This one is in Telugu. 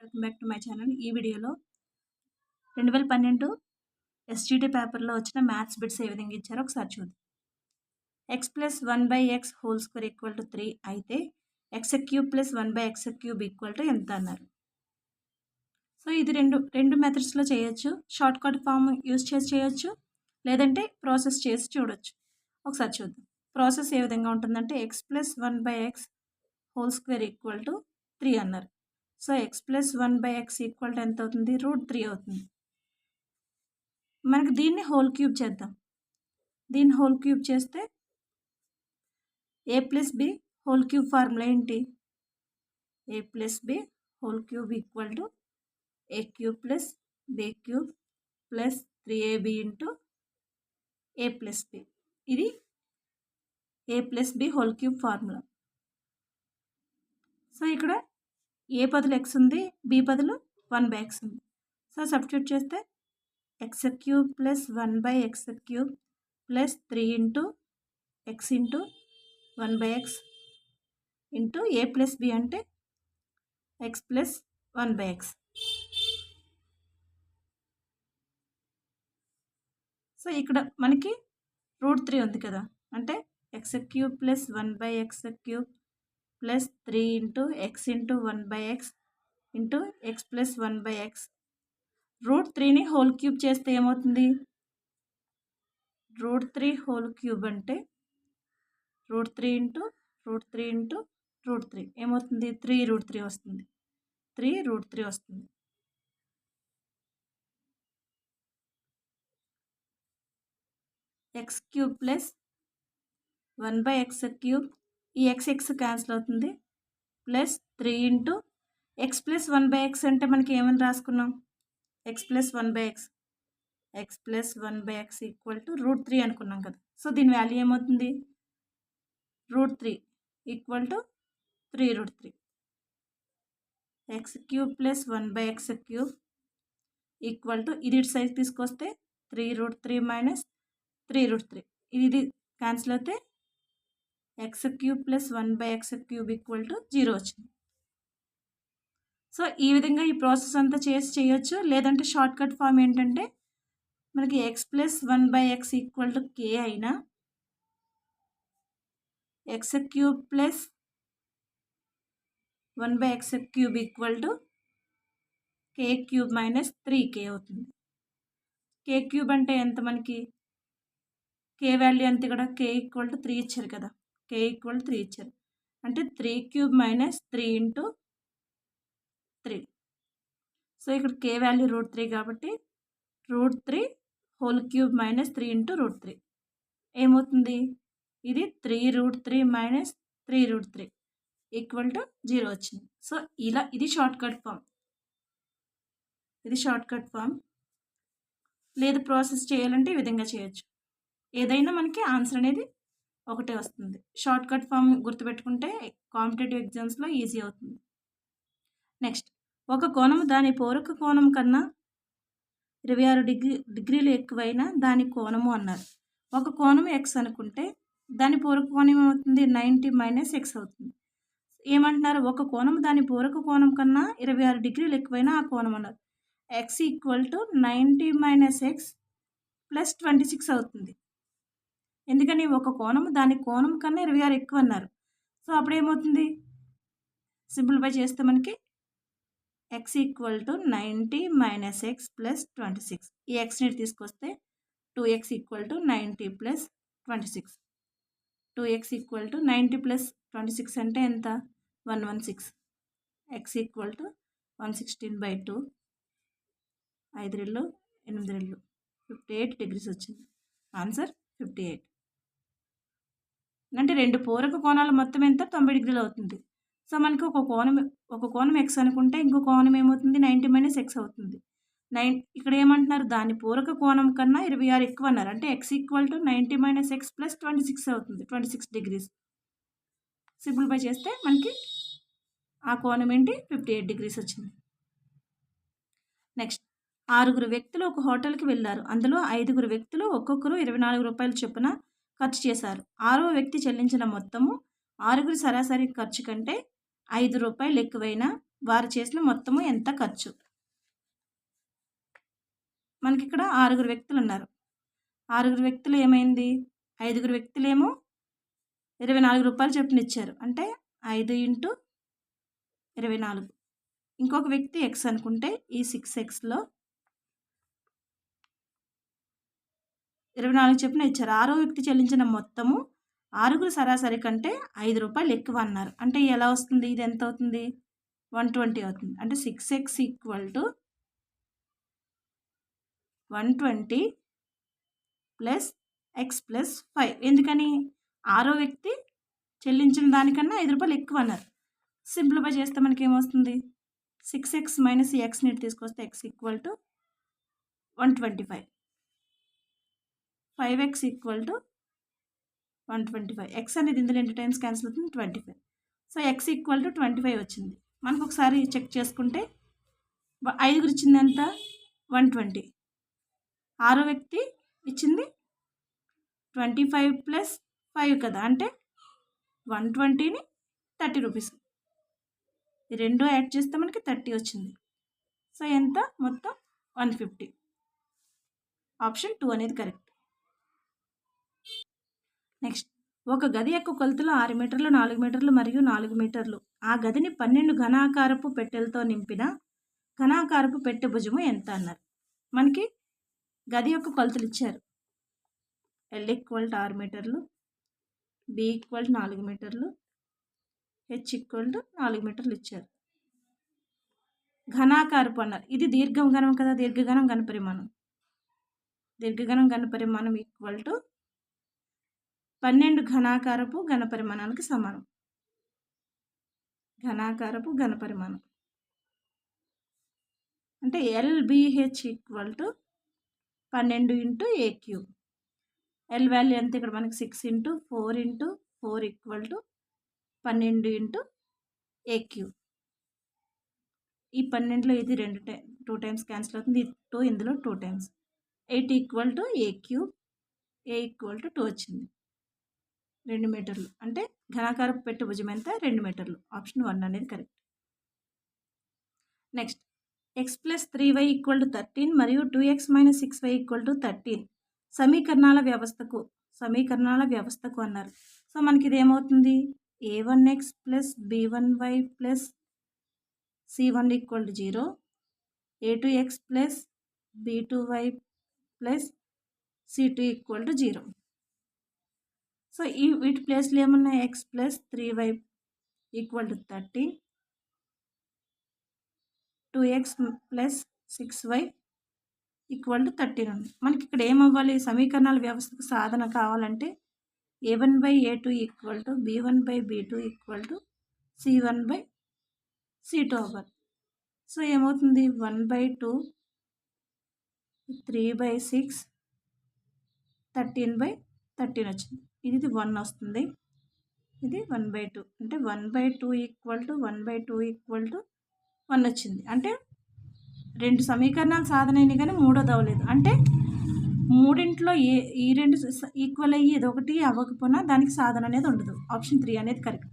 Welcome back to my channel. ఈ వీడియోలో 2012 ఎస్జిటి పేపర్లో వచ్చిన మ్యాథ్స్ బిట్స్ ఏ విధంగా ఇచ్చారో ఒకసారి చూద్దాం. X plus 1/x whole square equal to 3 అయితే X cube plus 1/x cube equal to ఎంత అన్నారు. సో ఇది రెండు మెథడ్స్లో చేయొచ్చు. షార్ట్ కట్ ఫామ్ యూజ్ చేసి చేయొచ్చు, లేదంటే ప్రాసెస్ చేసి చూడొచ్చు. ఒకసారి చూద్దాం. ప్రాసెస్ ఏ విధంగా ఉంటుందంటే X plus 1/x whole square equal to 3 అన్నారు. So X plus 1/x equal to ఎంత అవుతుంది? √3 అవుతుంది. మనకి దీన్ని హోల్ క్యూబ్ చేద్దాం. దీన్ని హోల్ క్యూబ్ చేస్తే A plus B whole cube formula ఏంటి? A plus B whole cube equal to A cube plus B cube plus 3ab into A plus B. ఇది A plus B whole cube formula. So ఇక్కడ ఏ బదులు ఎక్స్ ఉంది, బి బదులు 1/x ఉంది. సో సబ్స్టిట్యూట్ చేస్తే X cube plus 1/x cube plus 3 into X into 1/x into A plus B అంటే ఎక్స్ ప్లస్ 1/x. సో ఇక్కడ మనకి √3 ఉంది కదా, అంటే X cube plus 1/x cube plus 3 into X into 1/x into X plus 1/x. √3ని హోల్ క్యూబ్ చేస్తే ఏమవుతుంది? √3 హోల్ క్యూబ్ అంటే √3 ఇంటూ √3 ఇంటూ √3 ఏమవుతుంది? 3√3 వస్తుంది. 3√3 వస్తుంది. X cube plus 1/x cube, ఈ ఎక్స్ క్యాన్సిల్ అవుతుంది, plus 3 into X plus 1/x అంటే మనకి ఏమని రాసుకున్నాం? X plus 1/x, X plus 1/x equal to √3 అనుకున్నాం కదా. సో దీని వాల్యూ ఏమవుతుంది? √3 equal to 3√3. X cube plus 1/x cube equal to ఇది సైజ్ తీసుకొస్తే 3√3 మైనస్ 3√3. ఇది క్యాన్సిల్ అయితే X cube plus 1/x cube equal to 0 వచ్చింది. సో ఈ విధంగా ఈ ప్రాసెస్ అంతా చేసి చేయొచ్చు, లేదంటే షార్ట్ కట్ ఫామ్ ఏంటంటే మనకి X plus 1/x equal to K అయినా X cube plus 1/x cube equal to K cube minus 3k అవుతుంది. కే క్యూబ్ అంటే ఎంత మనకి? కే వాల్యూ ఎంత? ఇక్కడ కే ఈక్వల్ టు 3 ఇచ్చారు కదా, కే ఈక్వల్ 3 ఇచ్చారు అంటే 3³ మైనస్ 3 ఇంటూ 3. సో ఇక్కడ కే వాల్యూ √3 కాబట్టి √3 హోల్ క్యూబ్ మైనస్ 3 ఇంటూ √3 ఏమవుతుంది? ఇది 3√3 మైనస్ 3√3 ఈక్వల్ టు 0 వచ్చింది. సో ఇలా ఇది షార్ట్ కట్ ఫామ్. ఇది షార్ట్ కట్ ఫామ్. లేదు ప్రాసెస్ చేయాలంటే ఈ విధంగా చేయొచ్చు. ఏదైనా మనకి ఆన్సర్ అనేది ఒకటే వస్తుంది. షార్ట్ కట్ ఫామ్ గుర్తుపెట్టుకుంటే కాంపిటేటివ్ ఎగ్జామ్స్లో ఈజీ అవుతుంది. నెక్స్ట్, ఒక కోణం దాని పూరక కోణం కన్నా 26 డిగ్రీలు ఎక్కువైనా దాని కోణము అన్నారు. ఒక కోణం ఎక్స్ అనుకుంటే దాని పూరక కోణం ఏమవుతుంది? 90 మైనస్ ఎక్స్ అవుతుంది. ఏమంటున్నారు? ఒక కోణం దాని పూరక కోణం కన్నా 26 డిగ్రీలు ఎక్కువైనా ఆ కోణం అన్నారు. X equal to 90 minus X plus 26 అవుతుంది. ఎందుకని? ఒక కోణం దాని కోణం కన్నా 26 ఎక్కువ అన్నారు. సో అప్పుడు ఏమవుతుంది? సింప్లిఫై చేస్తే మనకి X equal to 90 minus X plus 26. ఈ ఎక్స్ని తీసుకొస్తే 2x equal to 90 plus 26. 2x equal to 90 plus 26 అంటే ఎంత? 116. ఎక్స్ ఈక్వల్ టు 116/2, 5 రెళ్ళు 8 రెళ్ళు 58 డిగ్రీస్ వచ్చింది. ఆన్సర్ 58. అంటే రెండు పూరక కోణాల మొత్తం ఎంత? 90 డిగ్రీలు అవుతుంది. సో మనకి ఒక కోణం ఎక్స్ అనుకుంటే ఇంకో కోణం ఏమవుతుంది? 90 మైనస్ ఎక్స్ అవుతుంది. ఇక్కడ ఏమంటున్నారు? దాని పూరక కోణం కన్నా 26 ఎక్కువ అన్నారు. అంటే X equal to 90 minus X plus 26 అవుతుంది, 26 డిగ్రీస్. సింప్లిఫై చేస్తే మనకి ఆ కోణం ఏంటి? 58 డిగ్రీస్ వచ్చింది. నెక్స్ట్, 6 వ్యక్తులు ఒక హోటల్కి వెళ్ళారు. అందులో 5 వ్యక్తులు ఒక్కొక్కరు 24 రూపాయల చొప్పున ఖర్చు చేశారు. 6వ వ్యక్తి చెల్లించిన మొత్తము 6 సరాసరి ఖర్చు కంటే 5 రూపాయలు ఎక్కువైనా వారు చేసిన మొత్తము ఎంత ఖర్చు. మనకి ఇక్కడ 6 వ్యక్తులు ఉన్నారు. 6 వ్యక్తులు ఏమైంది, 5 వ్యక్తులేమో 24 రూపాయలు చొప్పున ఇచ్చారు. అంటే 5 × 24. ఇంకొక వ్యక్తి ఎక్స్ అనుకుంటే ఈ 6xలో 24 చొప్పున ఇచ్చారు. 6వ వ్యక్తి చెల్లించిన మొత్తము 6 సరాసరి కంటే 5 రూపాయలు ఎక్కువ అన్నారు. అంటే ఎలా వస్తుంది, ఇది ఎంత అవుతుంది, 120 అవుతుంది. అంటే 6x = 120 + x + 5. ఎందుకని, 6వ వ్యక్తి చెల్లించిన దానికన్నా 5 రూపాయలు ఎక్కువ అన్నారు. సింప్లిఫై చేస్తే మనకి ఏమొస్తుంది, 6x - ఈ xని తీసుకొస్తే x = 125. 5x = 125. x అనేది ఇందులో ఎన్ని టైమ్స్ క్యాన్సిల్ అవుతుంది, 25. సో x = 25 వచ్చింది. మనకు ఒకసారి చెక్ చేసుకుంటే 5 ఇచ్చింది ఎంత, 120. 6వ వ్యక్తి ఇచ్చింది 25 + 5 కదా, అంటే 120ని 30 రూపీస్. ఈ రెండు యాడ్ చేస్తే మనకి 30 వచ్చింది. సో ఎంత, మొత్తం 150. ఆప్షన్ 2 అనేది కరెక్ట్. నెక్స్ట్, ఒక గది యొక్క కొలతలు 6 మీటర్లు, 4 మీటర్లు మరియు 4 మీటర్లు. ఆ గదిని 12 ఘనాకారపు పెట్టెలతో నింపిన ఘనాకారపు పెట్టె భుజము ఎంత అన్నారు. మనకి గది యొక్క కొలతలు ఇచ్చారు. L = 6 మీటర్లు, B = 4 మీటర్లు, H = 4 మీటర్లు ఇచ్చారు. ఘనాకారపు అన్నారు. ఇది దీర్ఘఘనం కదా, దీర్ఘఘనం ఘనపరిమాణం. దీర్ఘఘనం ఘనపరిమాణం = 12 ఘనాకారపు ఘనపరిమాణానికి సమానం. ఘనాకారపు ఘనపరిమాణం అంటే LBH = 12 × A³. L వాల్యూ ఎంత, ఇక్కడ మనకి 6 × 4 × 4 = 12 × A³. ఈ 12లో ఇది 2 టైమ్స్ క్యాన్సిల్ అవుతుంది. 2 ఇందులో 2 టైమ్స్. 8 = A³. A = 2 వచ్చింది. 2 మీటర్లు. అంటే ఘనాకారపు పెట్టె భుజం ఎంత, 2 మీటర్లు. ఆప్షన్ 1 అనేది కరెక్ట్. నెక్స్ట్, x + 3y = 13 మరియు 2x - 6y = 13 సమీకరణాల వ్యవస్థకు అన్నారు. సో మనకి ఇది ఏమవుతుంది, a1x + b1y + c1 = 0, a2x + b2y + c2 = 0. So వీటి ప్లేస్లో ఏమున్నాయి, x + 3y = 13, 2x + 6y = 13 ఉంది. మనకి ఇక్కడ ఏమవ్వాలి, సమీకరణాల వ్యవస్థకు సాధన కావాలంటే a1/a2 = b1/b2 = c1/c2 అవ్వాలి. సో ఏమవుతుంది, 1/2 3/6 13/13 వచ్చింది. ఇది 1 వస్తుంది, ఇది 1/2. అంటే 1/2 = 1/2 = 1 వచ్చింది. అంటే 2 సమీకరణాలు సాధన అయినాయి కానీ మూడోది అవ్వలేదు. అంటే మూడింట్లో ఈ 2 ఈక్వల్ అయ్యి ఏదో ఒకటి అవ్వకపోయినా దానికి సాధన అనేది ఉండదు. ఆప్షన్ 3 అనేది కరెక్ట్.